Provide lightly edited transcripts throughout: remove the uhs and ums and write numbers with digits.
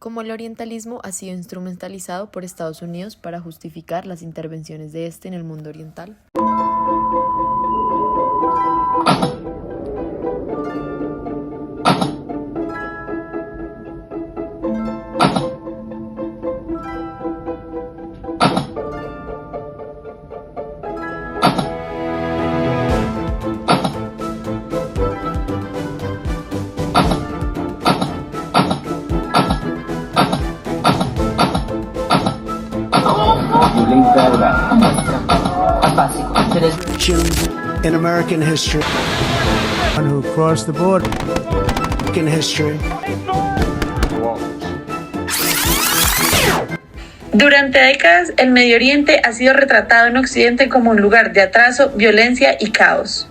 Como el orientalismo ha sido instrumentalizado por Estados Unidos para justificar las intervenciones de este en el mundo oriental. In American history, one who crossed the border in history. Durante décadas, el Medio Oriente ha sido retratado en Occidente como un lugar de atraso, violencia y caos.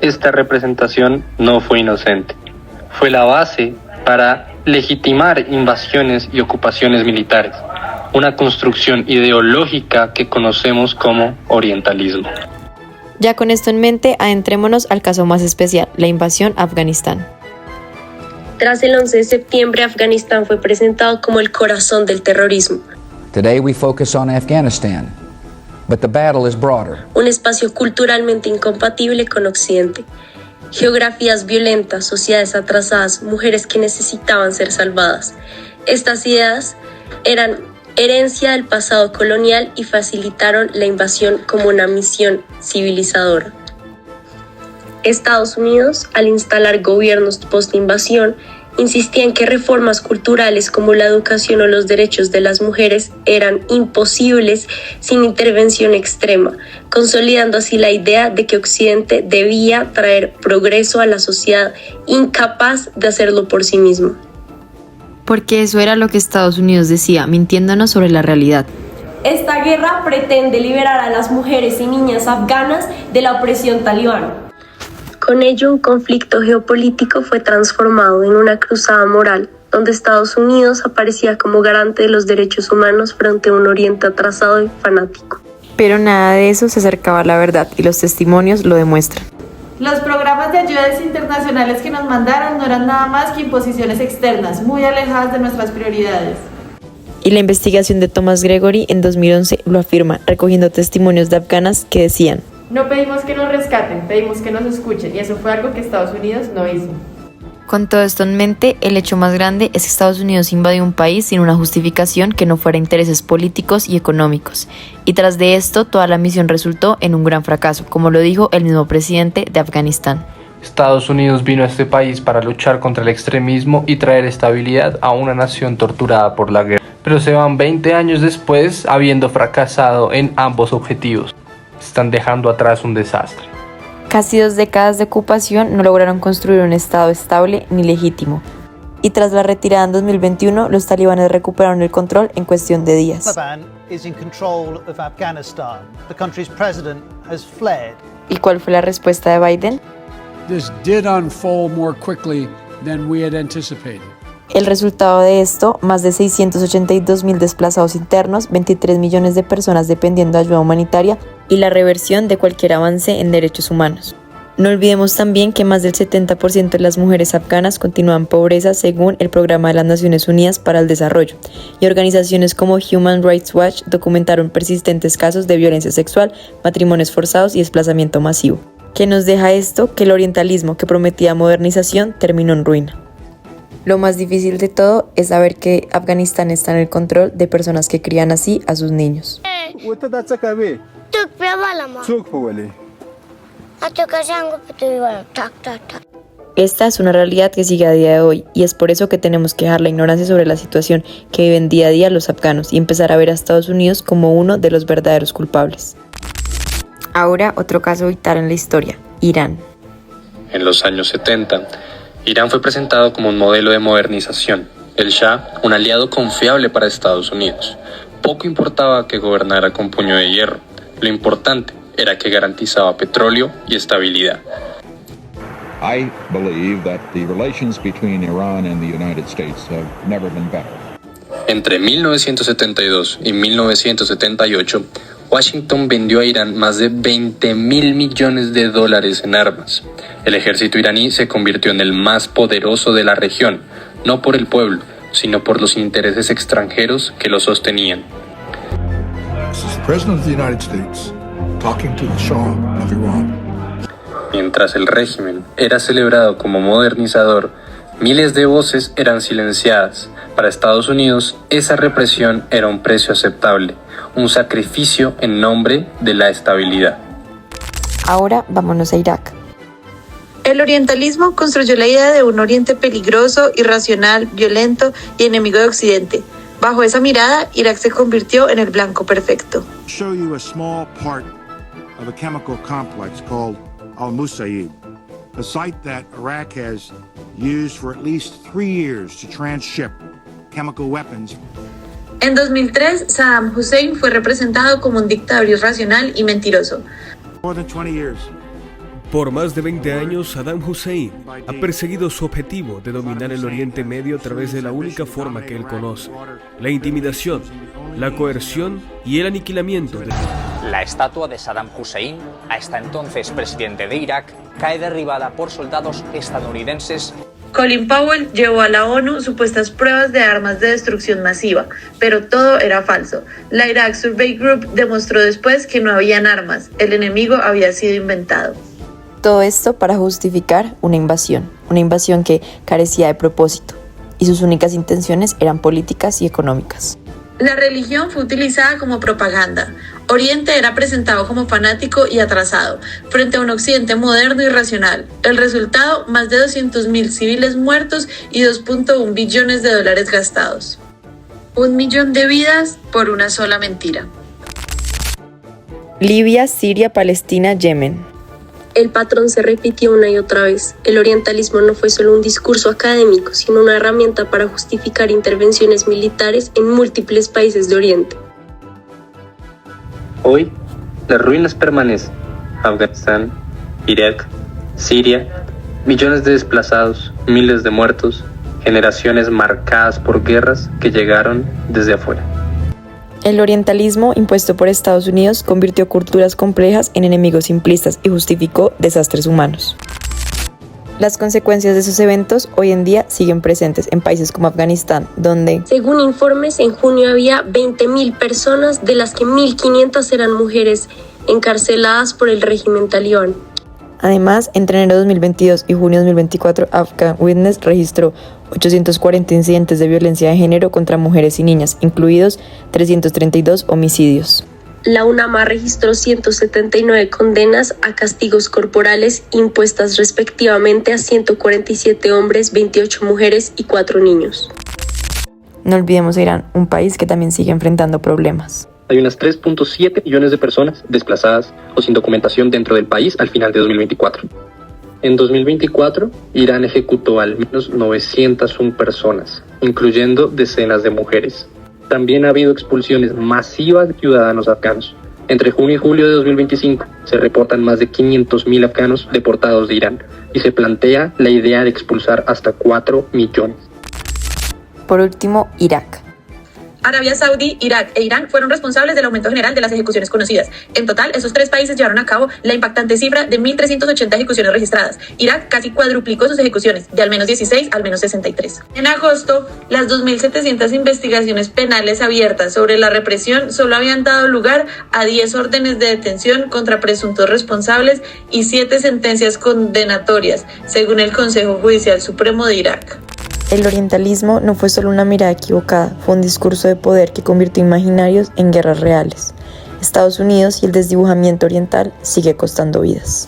Esta representación no fue inocente. Fue la base para legitimar invasiones y ocupaciones militares, una construcción ideológica que conocemos como orientalismo. Ya con esto en mente, adentrémonos al caso más especial, la invasión a Afganistán. Tras el 11 de septiembre, Afganistán fue presentado como el corazón del terrorismo. Today we focus on Afghanistan, but the battle is broader. Un espacio culturalmente incompatible con Occidente. Geografías violentas, sociedades atrasadas, mujeres que necesitaban ser salvadas. Estas ideas eran herencia del pasado colonial y facilitaron la invasión como una misión civilizadora. Estados Unidos, al instalar gobiernos post-invasión, insistía en que reformas culturales como la educación o los derechos de las mujeres eran imposibles sin intervención extrema, consolidando así la idea de que Occidente debía traer progreso a la sociedad incapaz de hacerlo por sí mismo. Porque eso era lo que Estados Unidos decía, mintiéndonos sobre la realidad. Esta guerra pretende liberar a las mujeres y niñas afganas de la opresión talibán. Con ello, un conflicto geopolítico fue transformado en una cruzada moral, donde Estados Unidos aparecía como garante de los derechos humanos frente a un Oriente atrasado y fanático. Pero nada de eso se acercaba a la verdad, y los testimonios lo demuestran. Los programas de ayudas internacionales que nos mandaron no eran nada más que imposiciones externas, muy alejadas de nuestras prioridades. Y la investigación de Thomas Gregory en 2011 lo afirma, recogiendo testimonios de afganas que decían: no pedimos que nos rescaten, pedimos que nos escuchen, y eso fue algo que Estados Unidos no hizo. Con todo esto en mente, el hecho más grande es que Estados Unidos invadió un país sin una justificación que no fuera intereses políticos y económicos. Y tras de esto, toda la misión resultó en un gran fracaso, como lo dijo el mismo presidente de Afganistán. Estados Unidos vino a este país para luchar contra el extremismo y traer estabilidad a una nación torturada por la guerra. Pero se van 20 años después habiendo fracasado en ambos objetivos. Están dejando atrás un desastre. Casi 2 décadas de ocupación no lograron construir un estado estable ni legítimo. Y tras la retirada en 2021, los talibanes recuperaron el control en cuestión de días. ¿Y cuál fue la respuesta de Biden? This did unfold more quickly than we had anticipated. El resultado de esto, más de 682,000 desplazados internos, 23 millones de personas dependiendo de ayuda humanitaria y la reversión de cualquier avance en derechos humanos. No olvidemos también que más del 70% de las mujeres afganas continúan en pobreza según el Programa de las Naciones Unidas para el Desarrollo, y organizaciones como Human Rights Watch documentaron persistentes casos de violencia sexual, matrimonios forzados y desplazamiento masivo. ¿Qué nos deja esto? Que el orientalismo que prometía modernización terminó en ruina. Lo más difícil de todo es saber que Afganistán está en el control de personas que crían así a sus niños. Esta es una realidad que sigue a día de hoy, y es por eso que tenemos que dejar la ignorancia sobre la situación que viven día a día los afganos y empezar a ver a Estados Unidos como uno de los verdaderos culpables. Ahora, otro caso vital en la historia: Irán. En los años 70, Irán fue presentado como un modelo de modernización. El Shah, un aliado confiable para Estados Unidos. Poco importaba que gobernara con puño de hierro. Lo importante era que garantizaba petróleo y estabilidad. I believe that the relations between Iran and the United States have never been better. Entre 1972 y 1978, Washington vendió a Irán más de $20,000 millones en armas. El ejército iraní se convirtió en el más poderoso de la región, no por el pueblo, sino por los intereses extranjeros que lo sostenían. This is the President of the United States talking to the Shah of Iran. Mientras el régimen era celebrado como modernizador, miles de voces eran silenciadas. Para Estados Unidos, esa represión era un precio aceptable, un sacrificio en nombre de la estabilidad. Ahora vámonos a Irak. El orientalismo construyó la idea de un Oriente peligroso, irracional, violento y enemigo de Occidente. Bajo esa mirada, Irak se convirtió en el blanco perfecto. Show you a small part of a chemical complex called Al-Musayyib, a site that Iraq has used for at least 3 years to transship chemical weapons. En 2003, Saddam Hussein fue representado como un dictador irracional y mentiroso. More than 20 years. Por más de 20 años, Saddam Hussein ha perseguido su objetivo de dominar el Oriente Medio a través de la única forma que él conoce: la intimidación, la coerción y el aniquilamiento. La estatua de Saddam Hussein, hasta entonces presidente de Irak, cae derribada por soldados estadounidenses. Colin Powell llevó a la ONU supuestas pruebas de armas de destrucción masiva, pero todo era falso. La Iraq Survey Group demostró después que no habían armas, el enemigo había sido inventado. Todo esto para justificar una invasión que carecía de propósito, y sus únicas intenciones eran políticas y económicas. La religión fue utilizada como propaganda. Oriente era presentado como fanático y atrasado, frente a un Occidente moderno y racional. El resultado, más de 200.000 civiles muertos y 2.1 billones de dólares gastados. 1 millón de vidas por una sola mentira. Libia, Siria, Palestina, Yemen. El patrón se repitió una y otra vez. El orientalismo no fue solo un discurso académico, sino una herramienta para justificar intervenciones militares en múltiples países de Oriente. Hoy, las ruinas permanecen. Afganistán, Irak, Siria, millones de desplazados, miles de muertos, generaciones marcadas por guerras que llegaron desde afuera. El orientalismo impuesto por Estados Unidos convirtió culturas complejas en enemigos simplistas y justificó desastres humanos. Las consecuencias de esos eventos hoy en día siguen presentes en países como Afganistán, donde, según informes, en junio había 20.000 personas, de las que 1.500 eran mujeres, encarceladas por el régimen talibán. Además, entre enero de 2022 y junio de 2024, Afghan Witness registró 840 incidentes de violencia de género contra mujeres y niñas, incluidos 332 homicidios. La UNAMA registró 179 condenas a castigos corporales impuestas respectivamente a 147 hombres, 28 mujeres y 4 niños. No olvidemos a Irán, un país que también sigue enfrentando problemas. Hay unas 3.7 millones de personas desplazadas o sin documentación dentro del país al final de 2024. En 2024, Irán ejecutó al menos 901 personas, incluyendo decenas de mujeres. También ha habido expulsiones masivas de ciudadanos afganos. Entre junio y julio de 2025 se reportan más de 500.000 afganos deportados de Irán y se plantea la idea de expulsar hasta 4 millones. Por último, Irak. Arabia Saudí, Irak e Irán fueron responsables del aumento general de las ejecuciones conocidas. En total, esos 3 países llevaron a cabo la impactante cifra de 1.380 ejecuciones registradas. Irak casi cuadruplicó sus ejecuciones, de al menos 16 al menos 63. En agosto, las 2.700 investigaciones penales abiertas sobre la represión solo habían dado lugar a 10 órdenes de detención contra presuntos responsables y 7 sentencias condenatorias, según el Consejo Judicial Supremo de Irak. El orientalismo no fue solo una mirada equivocada, fue un discurso de poder que convirtió imaginarios en guerras reales. Estados Unidos y el desdibujamiento oriental sigue costando vidas.